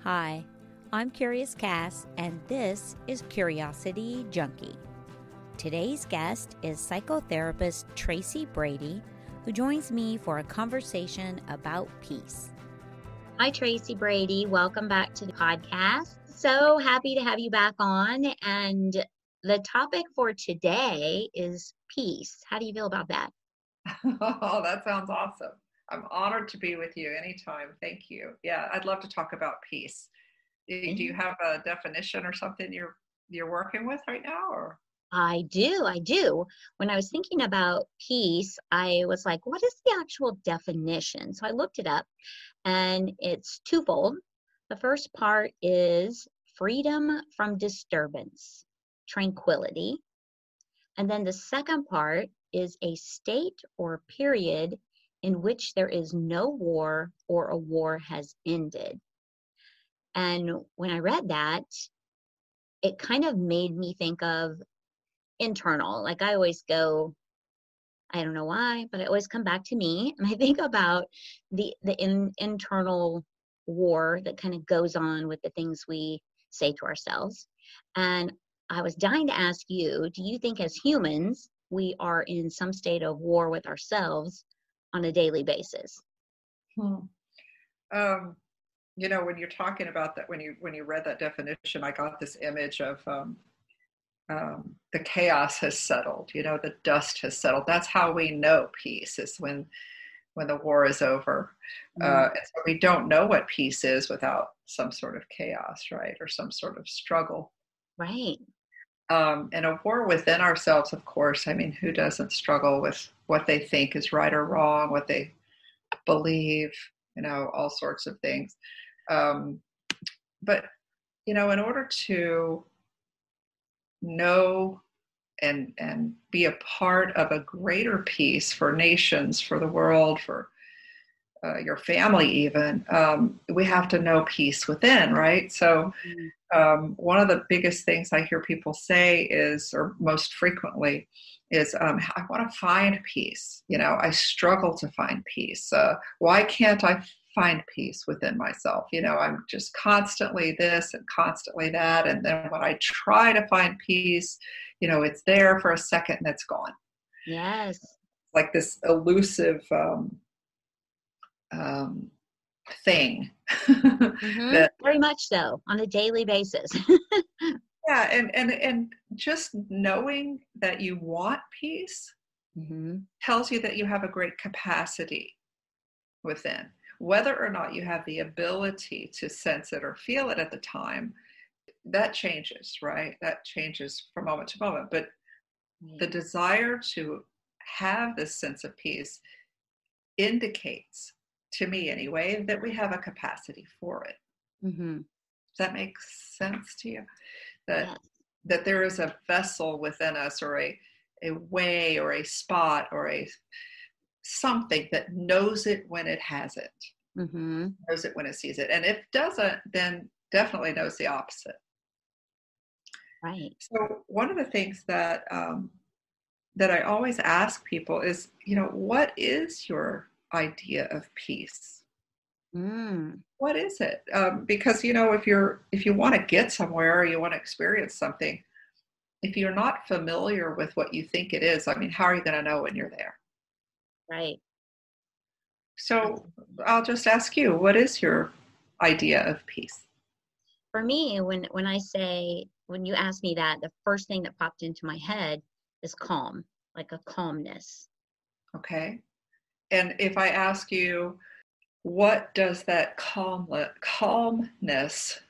Hi, I'm Curious Cass, and this is Curiosity Junkie. Today's guest is psychotherapist Tracy Brady, who joins me for a conversation about peace. Hi, Tracy Brady. Welcome back to the podcast. So happy to have you back on. And the topic for today is peace. How do you feel about that? Oh, that sounds awesome. I'm honored to be with you anytime. Thank you. Yeah, I'd love to talk about peace. Do you have a definition or something you're working with right now, or? I do. When I was thinking about peace, I was like, what is the actual definition? So I looked it up, and it's twofold. The first part is freedom from disturbance, tranquility. And then the second part is a state or period in which there is no war or a war has ended. And when I read that, it kind of made me think of internal. Like I always go, I don't know why, but I always come back to me and I think about the internal war that kind of goes on with the things we say to ourselves. And I was dying to ask you, do you think as humans, we are in some state of war with ourselves on a daily basis? When you're talking about that, when you read that definition, I got this image of the chaos has settled. The dust has settled. That's how we know peace is when the war is over. And so we don't know what peace is without some sort of chaos, right, or some sort of struggle. Right. And a war within ourselves, of course. I mean, who doesn't struggle with what they think is right or wrong, what they believe, all sorts of things. But, in order to know and be a part of a greater peace for nations, for the world, for your family even, we have to know peace within, right? So one of the biggest things I hear people say is, or most frequently, is I want to find peace. I struggle to find peace. Why can't I find peace within myself? I'm just constantly this and constantly that. And then when I try to find peace, it's there for a second and it's gone. Yes. Like this elusive thing. That, very much so, on a daily basis. Yeah, and just knowing that you want peace tells you that you have a great capacity within. Whether or not you have the ability to sense it or feel it at the time, that changes, right? That changes from moment to moment. But the desire to have this sense of peace indicates, to me anyway, that we have a capacity for it. Does that make sense to you? That there is a vessel within us, or a way, or a spot, or a something that knows it when it has it, knows it when it sees it, and if it doesn't, then definitely knows the opposite. Right. So one of the things that I always ask people is, what is your idea of peace? What is it? Because if you want to get somewhere, or you want to experience something, if you're not familiar with what you think it is, I mean, how are you going to know when you're there? Right. So I'll just ask you, what is your idea of peace? For me, when you ask me that, the first thing that popped into my head is calm, like a calmness. Okay. And if I ask you, what does that calmness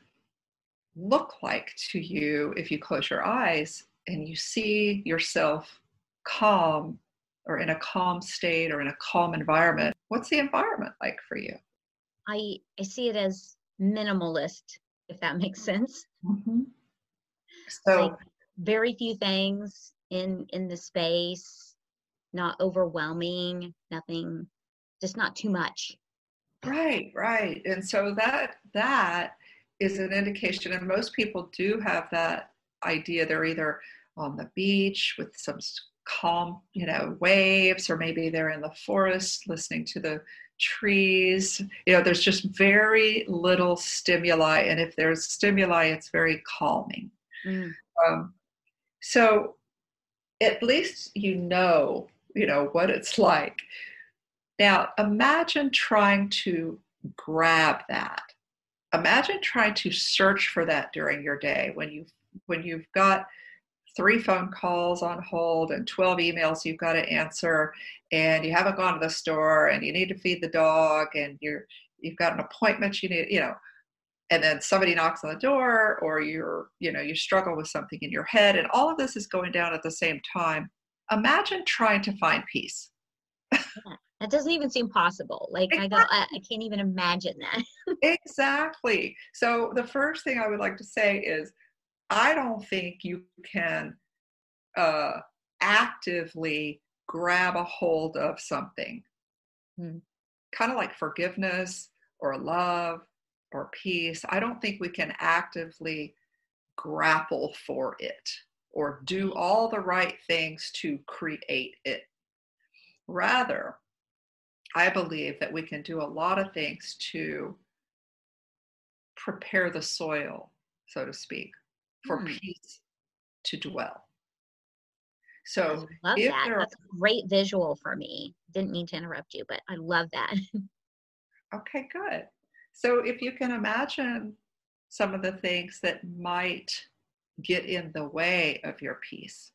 look like to you if you close your eyes and you see yourself calm, or in a calm state, or in a calm environment? What's the environment like for you? I see it as minimalist, if that makes sense. So like very few things in the space, not overwhelming, nothing, just not too much. Right. And so that is an indication, and most people do have that idea. They're either on the beach with some calm, waves, or maybe they're in the forest listening to the trees. There's just very little stimuli. And if there's stimuli, it's very calming. Mm. So at least what it's like. Now, imagine trying to grab that. Imagine trying to search for that during your day when you've got 3 phone calls on hold and 12 emails you've got to answer, and you haven't gone to the store, and you need to feed the dog, and you've got an appointment you need, and then somebody knocks on the door, or you struggle with something in your head, and all of this is going down at the same time. Imagine trying to find peace. Yeah, that doesn't even seem possible. Like, Exactly. I can't even imagine that. Exactly. So the first thing I would like to say is, I don't think you can actively grab a hold of something. Kind of like forgiveness or love or peace. I don't think we can actively grapple for it or do all the right things to create it. Rather, I believe that we can do a lot of things to prepare the soil, so to speak, for peace to dwell. So I love if that. there are, That's a great visual for me. Didn't mean to interrupt you, but I love that. okay, good. So if you can imagine some of the things that might get in the way of your peace,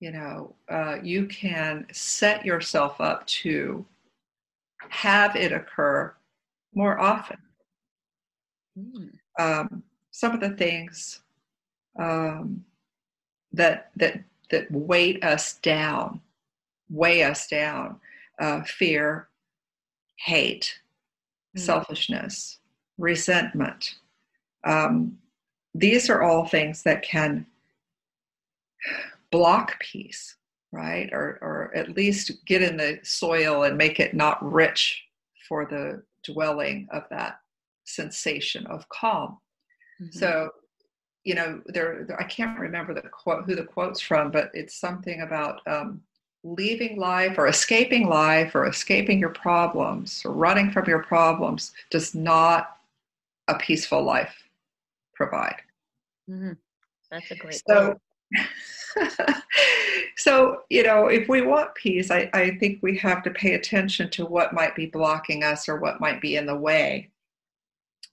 you can set yourself up to have it occur more often. Some of the things that weigh us down, fear, hate, selfishness, resentment. These are all things that can block peace, right? Or at least get in the soil and make it not rich for the dwelling of that sensation of calm. So, I can't remember who the quote's from, but it's something about leaving life or escaping your problems or running from your problems does not a peaceful life provide. That's a great quote. So, if we want peace, I think we have to pay attention to what might be blocking us or what might be in the way.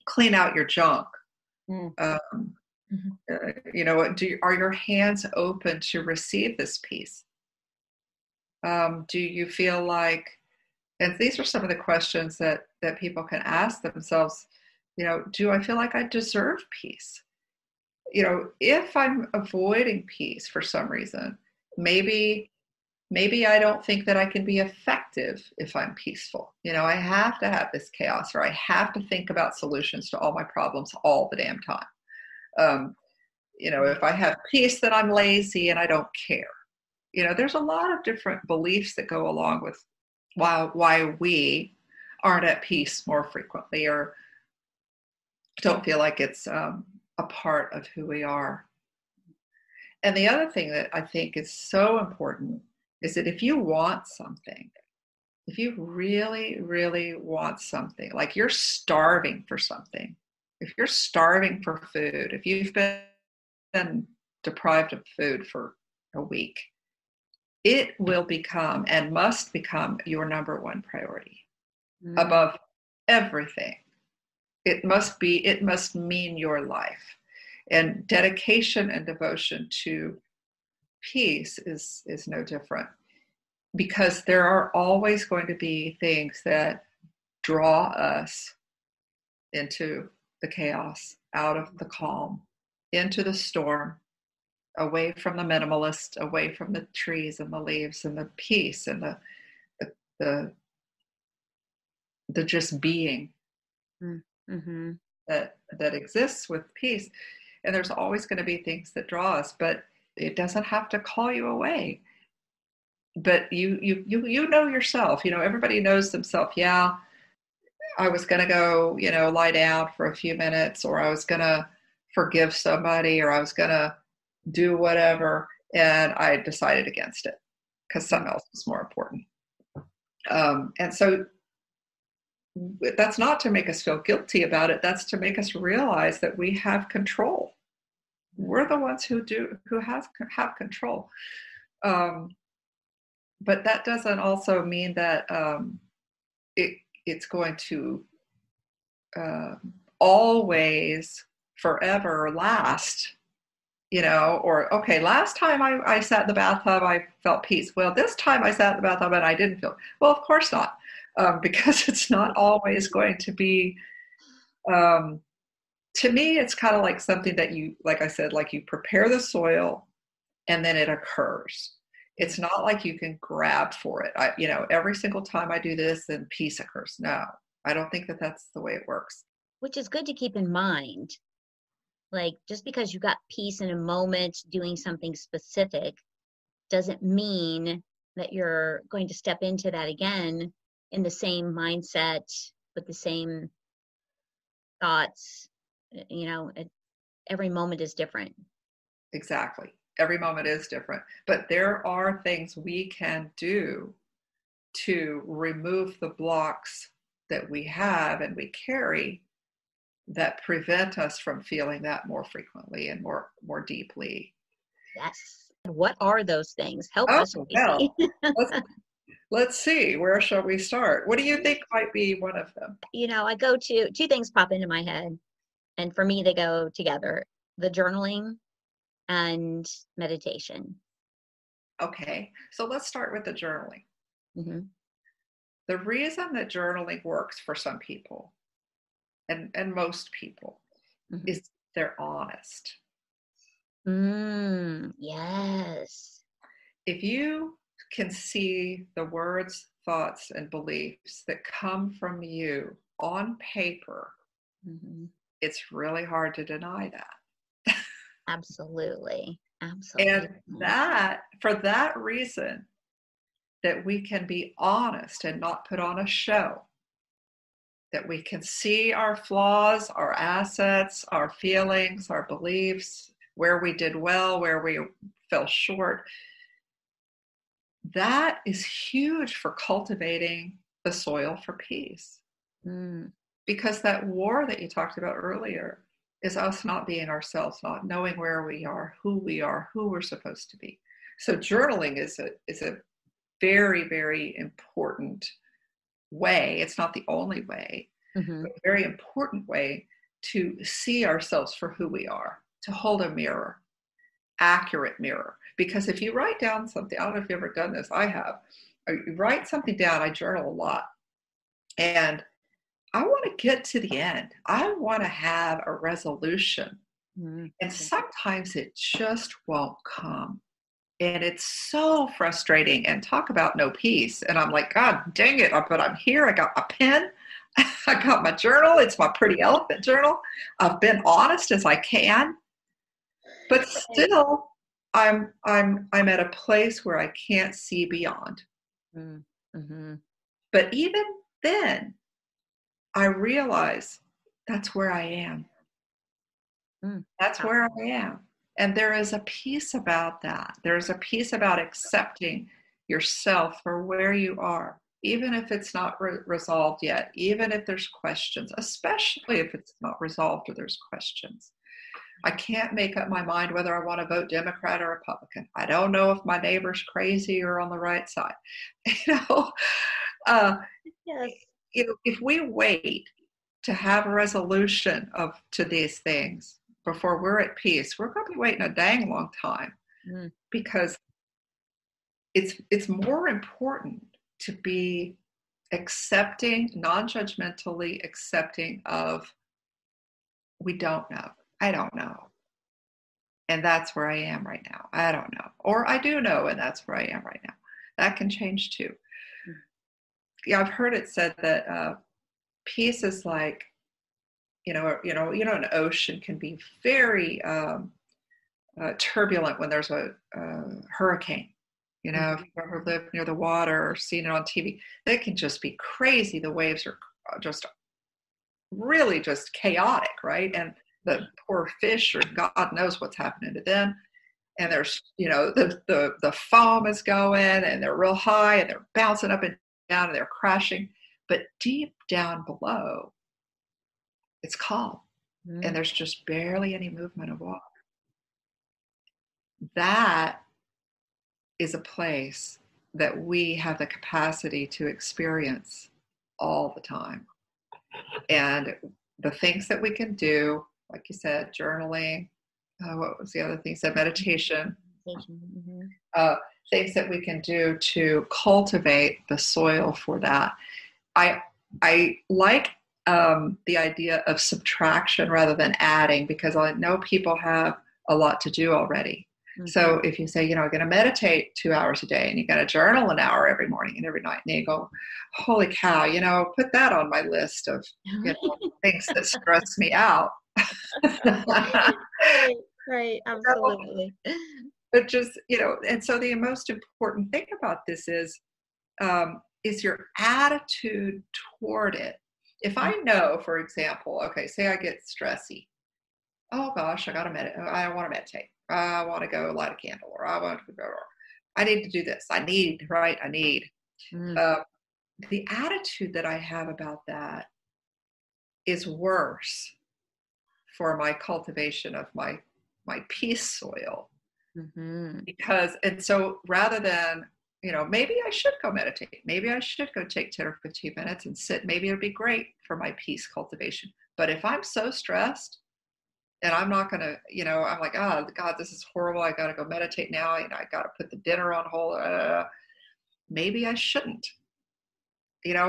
Clean out your junk. Are your hands open to receive this peace? Do you feel like, and these are some of the questions that people can ask themselves, do I feel like I deserve peace? If I'm avoiding peace for some reason, maybe I don't think that I can be effective if I'm peaceful. I have to have this chaos, or I have to think about solutions to all my problems all the damn time. If I have peace, then I'm lazy and I don't care. There's a lot of different beliefs that go along with why we aren't at peace more frequently or don't feel like it's a part of who we are. And the other thing that I think is so important is that if you want something, if you really, really want something, like you're starving for something, if you're starving for food, if you've been deprived of food for a week, it will become and must become your number one priority above everything. It must mean your life. And dedication and devotion to peace is no different, because there are always going to be things that draw us into the chaos, out of the calm, into the storm, away from the minimalist, away from the trees and the leaves and the peace and the just being that exists with peace. And there's always going to be things that draw us, but it doesn't have to call you away. But you know yourself. Everybody knows themselves. Yeah, I was going to go, lie down for a few minutes, or I was going to forgive somebody, or I was going to do whatever, and I decided against it because something else was more important. And so that's not to make us feel guilty about it. That's to make us realize that we have control. We're the ones who have control. But that doesn't also mean that it's going to always forever last, or, okay, last time I sat in the bathtub, I felt peace. Well, this time I sat in the bathtub and I didn't feel. Well, of course not, because it's not always going to be. To me, it's kind of like something that you, like I said, like you prepare the soil and then it occurs. It's not like you can grab for it. Every single time I do this, then peace occurs. No, I don't think that that's the way it works. Which is good to keep in mind. Like, just because you got peace in a moment doing something specific doesn't mean that you're going to step into that again in the same mindset with the same thoughts. Every moment is different. Exactly. Every moment is different. But there are things we can do to remove the blocks that we have and we carry that prevent us from feeling that more frequently and more deeply. Yes. What are those things? Help us. Well, let's see. Where shall we start? What do you think might be one of them? I go to two things pop into my head, and for me, they go together: the journaling and meditation. Okay, so let's start with the journaling. Mm-hmm. The reason that journaling works for some people and most people mm-hmm. is they're honest. Yes. If you can see the words, thoughts, and beliefs that come from you on paper, mm-hmm. it's really hard to deny that. Absolutely. And for that reason, that we can be honest and not put on a show, that we can see our flaws, our assets, our feelings, our beliefs, where we did well, where we fell short. That is huge for cultivating the soil for peace. Because that war that you talked about earlier is us not being ourselves, not knowing where we are, who we're supposed to be. So journaling is a very, very important way. It's not the only way, mm-hmm. but a very important way to see ourselves for who we are, to hold a mirror, accurate mirror. Because if you write down something, I don't know if you've ever done this, I have. You write something down, I journal a lot. And I want to get to the end. I want to have a resolution. Mm-hmm. And sometimes it just won't come. And it's so frustrating. And talk about no peace. And I'm like, God dang it. But I'm here. I got my pen. I got my journal. It's my pretty elephant journal. I've been honest as I can. But still, I'm at a place where I can't see beyond. Mm-hmm. But even then, I realize that's where I am. That's where I am. And there is a peace about that. There's a peace about accepting yourself for where you are, even if it's not resolved yet, even if there's questions, especially if it's not resolved or there's questions. I can't make up my mind whether I want to vote Democrat or Republican. I don't know if my neighbor's crazy or on the right side. Yes. If we wait to have a resolution to these things before we're at peace, we're going to be waiting a dang long time, because it's more important to be accepting, non-judgmentally accepting of, we don't know. I don't know. And that's where I am right now. I don't know. Or I do know, and that's where I am right now. That can change too. Yeah, I've heard it said that peace is like, an ocean can be very turbulent when there's a hurricane. If you've ever lived near the water or seen it on TV, they can just be crazy. The waves are just really just chaotic, right? And the poor fish, or God knows what's happening to them. And there's, the foam is going and they're real high and they're bouncing up and and they're crashing. But deep down below, it's calm. And there's just barely any movement of water. That is a place that we have the capacity to experience all the time. And the things that we can do, like you said, journaling, what was the other thing you said? Meditation. Things that we can do to cultivate the soil for that. I like the idea of subtraction rather than adding, because I know people have a lot to do already. Mm-hmm. So if you say, I'm going to meditate 2 hours a day, and you got to journal an hour every morning and every night, and you go, holy cow, put that on my list of things that stress me out. Right, absolutely. But just, and so the most important thing about this is your attitude toward it. If I know, for example, okay, say I get stressy. Oh gosh, I want to meditate. I want to go light a candle, or I need to do this. I need. The attitude that I have about that is worse for my cultivation of my peace soil. Mm-hmm. And so rather than, maybe I should go meditate. Maybe I should go take 10 or 15 minutes and sit. Maybe it'd be great for my peace cultivation. But if I'm so stressed and I'm not going to, I'm like, oh, God, this is horrible. I got to go meditate now. I got to put the dinner on hold. Maybe I shouldn't.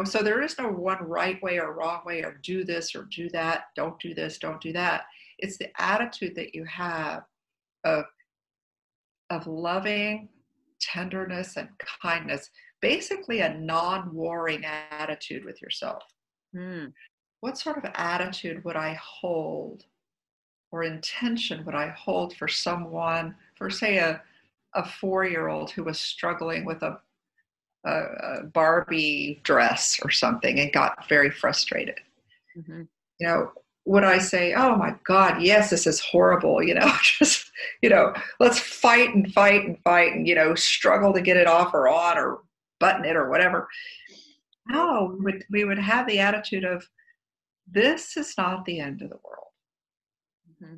So there is no one right way or wrong way, or do this or do that. Don't do this, don't do that. It's the attitude that you have of loving tenderness and kindness, basically a non-warring attitude with yourself. What sort of attitude would I hold, or intention would I hold for someone, for say a 4-year-old who was struggling with a Barbie dress or something and got very frustrated? Mm-hmm. Would I say, oh my God, yes, this is horrible, just, let's fight and struggle to get it off or on or button it or whatever. No, we would have the attitude of, this is not the end of the world. Mm-hmm.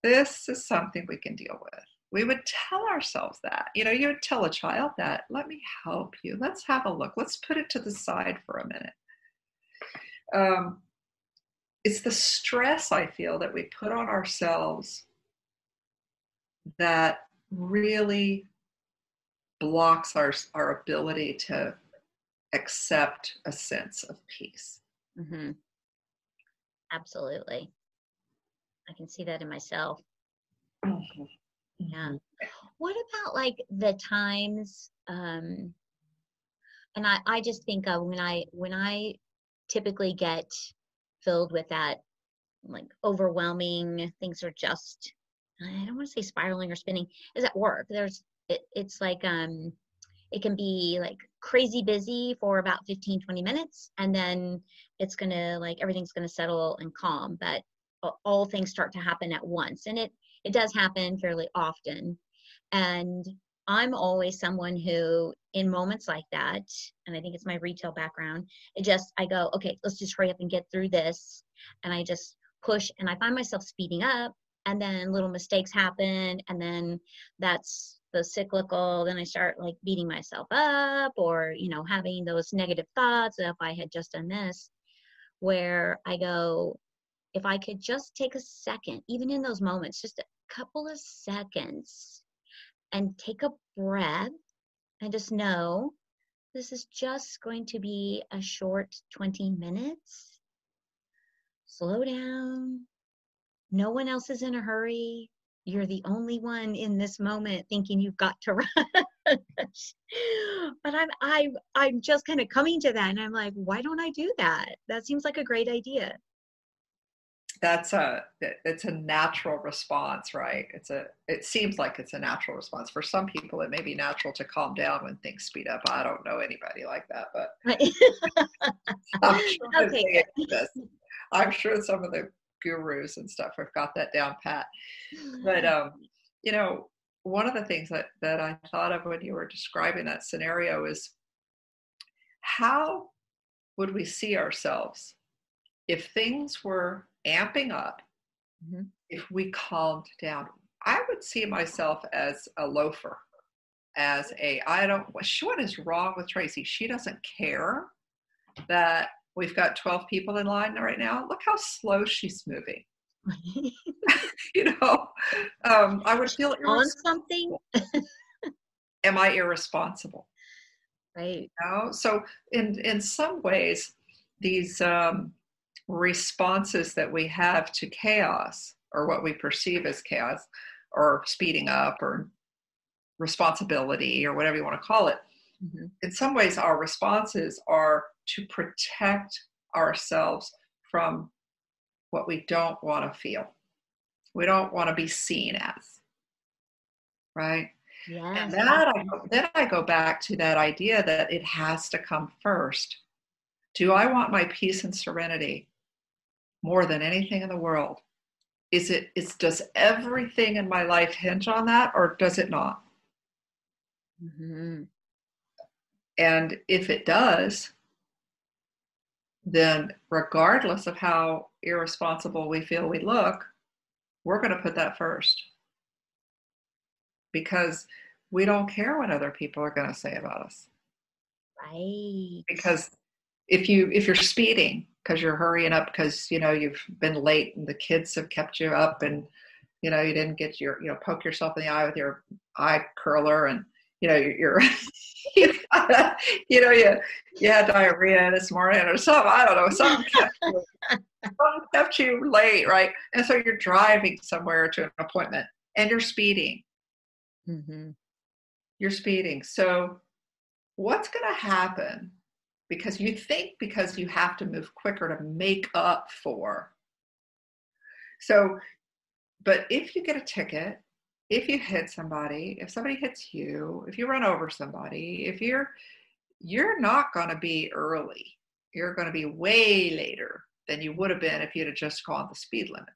This is something we can deal with. We would tell ourselves that. You would tell a child that, let me help you. Let's have a look. Let's put it to the side for a minute. It's the stress, I feel, that we put on ourselves that really blocks our ability to accept a sense of peace. Mm-hmm. Absolutely. I can see that in myself. Mm-hmm. Yeah. What about like the times, and I just think of when I typically get filled with that, like, overwhelming, things are just, I don't want to say spiraling or spinning, is at work. It's like, it can be like crazy busy for about 15-20 minutes, and then it's gonna, like, everything's gonna settle and calm, but all things start to happen at once, and it does happen fairly often. And I'm always someone who, in moments like that, and I think it's my retail background, I go, okay, let's just hurry up and get through this. And I just push, and I find myself speeding up, and then little mistakes happen, and then that's the cyclical. Then I start like beating myself up, or, having those negative thoughts if I had just done this, where I go, if I could just take a second, even in those moments, just a couple of seconds, and take a breath and just know this is just going to be a short 20 minutes. Slow down. No one else is in a hurry. You're the only one in this moment thinking you've got to rush. But I'm just kind of coming to that, and I'm like, why don't I do that? That seems like a great idea. It's a natural response, right? It seems like it's a natural response. For some people, it may be natural to calm down when things speed up. I don't know anybody like that, but I'm sure okay. They exist. I'm sure some of the gurus and stuff have got that down pat. But one of the things that I thought of when you were describing that scenario is how would we see ourselves if things were amping up, if we calmed down? I would see myself as a loafer, as what is wrong with Tracy? She doesn't care that we've got 12 people in line right now. Look how slow she's moving. I would feel on something. Am I irresponsible? Right. So in some ways, these responses that we have to chaos, or what we perceive as chaos, or speeding up, or responsibility, or whatever you want to call it, in some ways our responses are to protect ourselves from what we don't want to feel. We don't want to be seen as, right? Yes. And then I go back to that idea that it has to come first. Do I want my peace and serenity more than anything in the world? Does everything in my life hinge on that, or does it not? And if it does, then regardless of how irresponsible we feel we look, we're going to put that first. Because we don't care what other people are going to say about us. Right. Because if you're speeding because you're hurrying up because you've been late and the kids have kept you up, and you didn't get poke yourself in the eye with your eye curler, and you're you had diarrhea this morning or something. I don't know, something kept you late, right? And so you're driving somewhere to an appointment and you're speeding. You're speeding. So what's going to happen? Because you have to move quicker to make up for. So, but if you get a ticket, if you hit somebody, if somebody hits you, if you run over somebody, if you're not going to be early. You're going to be way later than you would have been if you'd have just gone the speed limit.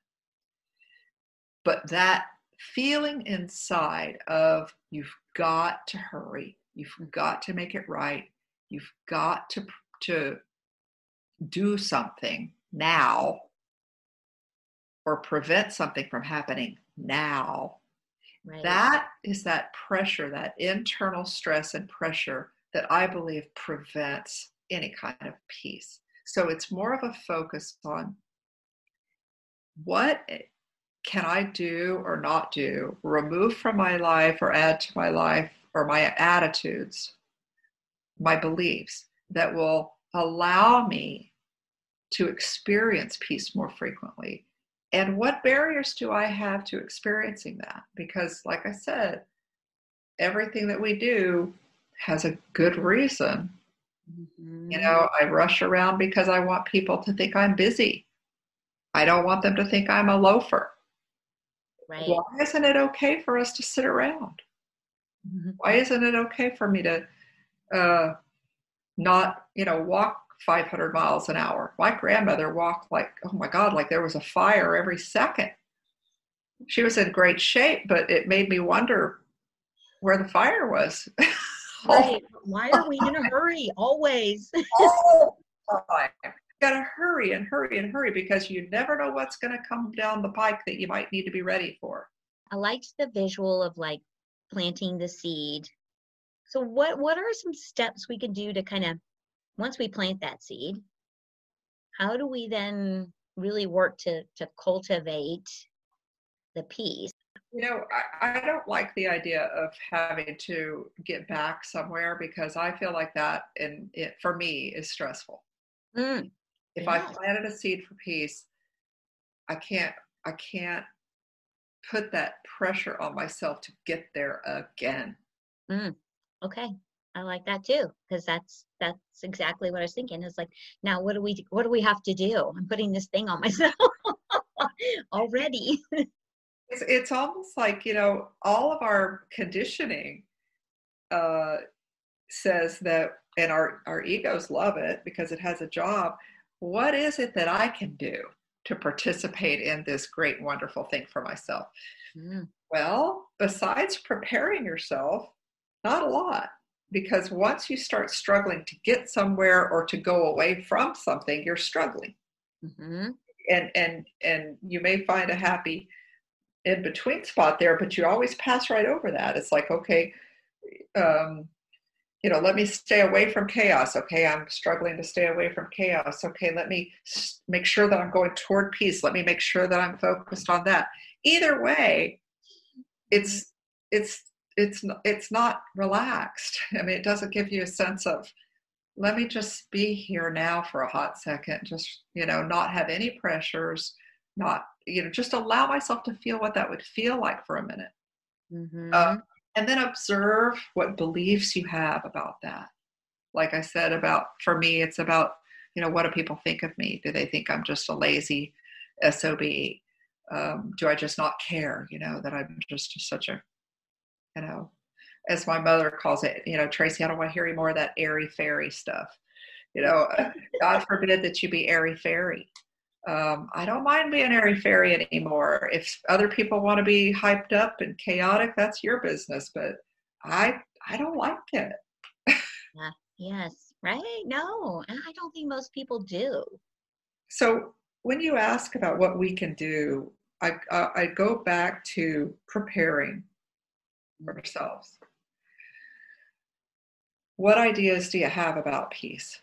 But that feeling inside of you've got to hurry, you've got to make it right, you've got to do something now or prevent something from happening now. Right. That is that pressure, that internal stress and pressure that I believe prevents any kind of peace. So it's more of a focus on what can I do or not do, remove from my life or add to my life, or my attitudes, my beliefs that will allow me to experience peace more frequently. And what barriers do I have to experiencing that? Because like I said, everything that we do has a good reason. I rush around because I want people to think I'm busy. I don't want them to think I'm a loafer. Right. Why isn't it okay for us to sit around? Why isn't it okay for me to not, walk 500 miles an hour? My grandmother walked like, oh my God, like there was a fire every second. She was in great shape, but it made me wonder where the fire was. Right. Why are we in a hurry always? All the time. You gotta hurry and hurry and hurry because you never know what's gonna come down the pike that you might need to be ready for. I liked the visual of like planting the seed. So what are some steps we can do to kind of, once we plant that seed, how do we then really work to cultivate the peace? I don't like the idea of having to get back somewhere because I feel like that, and it for me is stressful. If I planted a seed for peace, I can't put that pressure on myself to get there again. Okay. I like that too, because that's exactly what I was thinking. It's like, now what do we have to do? I'm putting this thing on myself already. It's almost like, all of our conditioning says that, and our egos love it because it has a job. What is it that I can do to participate in this great, wonderful thing for myself? Well, besides preparing yourself, not a lot. because once you start struggling to get somewhere or to go away from something, you're struggling. Mm-hmm. And you may find a happy in between spot there, but you always pass right over that. It's like, okay, let me stay away from chaos. Okay, I'm struggling to stay away from chaos. Okay, let me make sure that I'm going toward peace. Let me make sure that I'm focused on that. Either way, it's not relaxed. I mean, it doesn't give you a sense of, let me just be here now for a hot second, just, not have any pressures, not, just allow myself to feel what that would feel like for a minute. Mm-hmm. And then observe what beliefs you have about that. Like I said, for me, it's about, what do people think of me? Do they think I'm just a lazy SOB? Do I just not care, that I'm just such a, as my mother calls it, Tracy, I don't want to hear any more of that airy-fairy stuff. God forbid that you be airy-fairy. I don't mind being airy-fairy anymore. If other people want to be hyped up and chaotic, that's your business, but I don't like it. Yes, right? No, and I don't think most people do. So when you ask about what we can do, I go back to preparing ourselves. What ideas do you have about peace?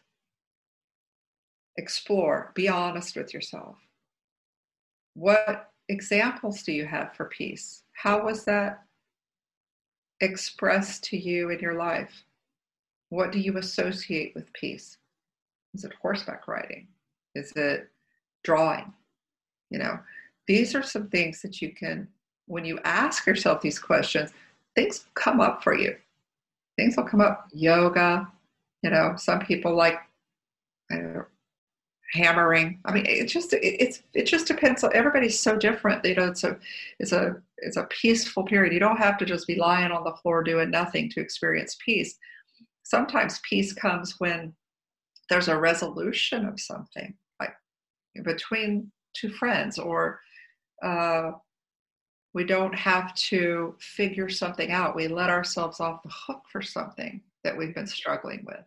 Explore, be honest with yourself. What examples do you have for peace? How was that expressed to you in your life? What do you associate with peace? Is it horseback riding? Is it drawing? These are some things that you can, when you ask yourself these questions, things come up for you. Things will come up. Yoga, some people like hammering. I mean, it just depends. Everybody's so different. It's a peaceful period. You don't have to just be lying on the floor doing nothing to experience peace. Sometimes peace comes when there's a resolution of something, like between two friends, or we don't have to figure something out. We let ourselves off the hook for something that we've been struggling with.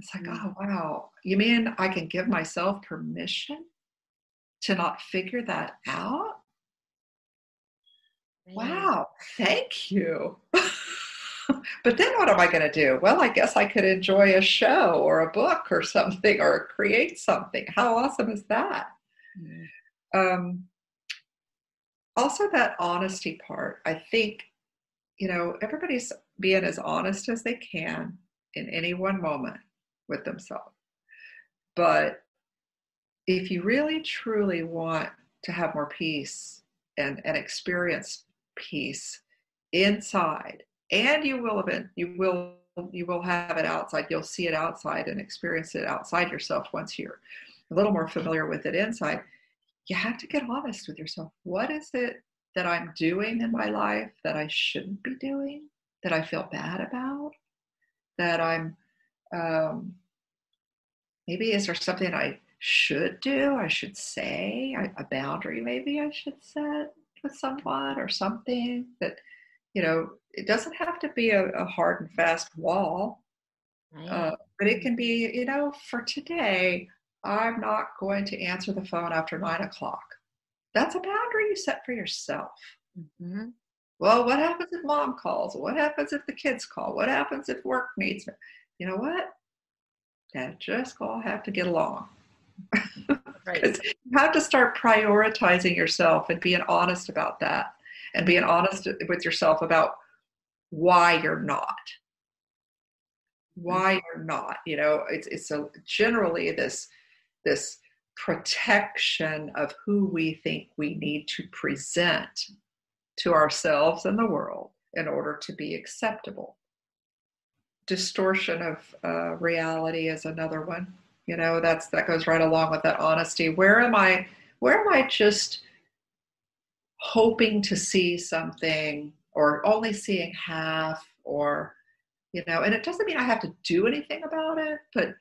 It's like, oh, wow. You mean I can give myself permission to not figure that out? Right. Wow, thank you. But then what am I going to do? Well, I guess I could enjoy a show or a book or something, or create something. How awesome is that? Mm-hmm. Also, that honesty part. I think, everybody's being as honest as they can in any one moment with themselves. But if you really truly want to have more peace and experience peace inside, and you will have it outside, you'll see it outside and experience it outside yourself once you're a little more familiar with it inside, you have to get honest with yourself. What is it that I'm doing in my life that I shouldn't be doing, that I feel bad about, that I'm maybe is there something I should do, I should say, a boundary maybe I should set with someone, or something that, it doesn't have to be a hard and fast wall, right. But it can be, for today, I'm not going to answer the phone after 9:00. That's a boundary you set for yourself. Mm-hmm. Well, what happens if mom calls? What happens if the kids call? What happens if work needs me? You know what? That just all have to get along. Right. You have to start prioritizing yourself and being honest about that, and being honest with yourself about why you're not. Why you're not. It's generally this protection of who we think we need to present to ourselves and the world in order to be acceptable. Distortion of reality is another one. That goes right along with that honesty. Where am I just hoping to see something, or only seeing half, or and it doesn't mean I have to do anything about it, but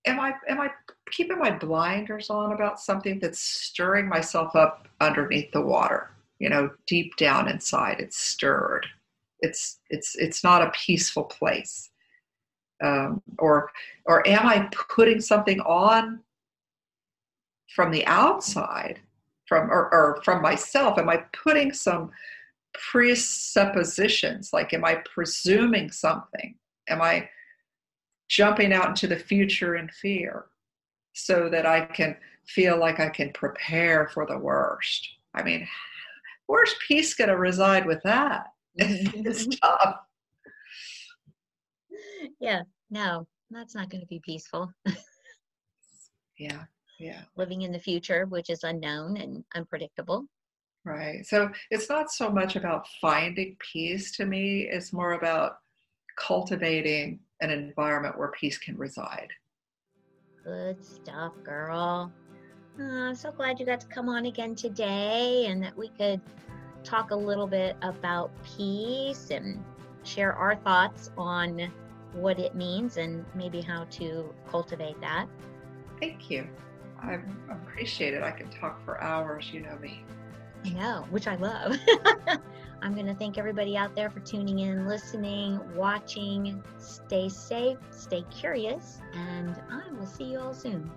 am I keeping my blinders on about something that's stirring myself up underneath the water? Deep down inside, it's stirred. it's not a peaceful place. Or am I putting something on from the outside, or from myself? Am I putting some presuppositions? Like, am I presuming something? Am I jumping out into the future in fear so that I can feel like I can prepare for the worst? I mean, where's peace going to reside with that? It's tough. Yeah, no, that's not going to be peaceful. Yeah. Living in the future, which is unknown and unpredictable. Right. So it's not so much about finding peace to me, it's more about cultivating an environment where peace can reside. Good stuff, girl. I'm so glad you got to come on again today and that we could talk a little bit about peace and share our thoughts on what it means and maybe how to cultivate that. Thank you. I appreciate it. I can talk for hours, you know me. I know, which I love. I'm going to thank everybody out there for tuning in, listening, watching. Stay safe, stay curious, and I will see you all soon.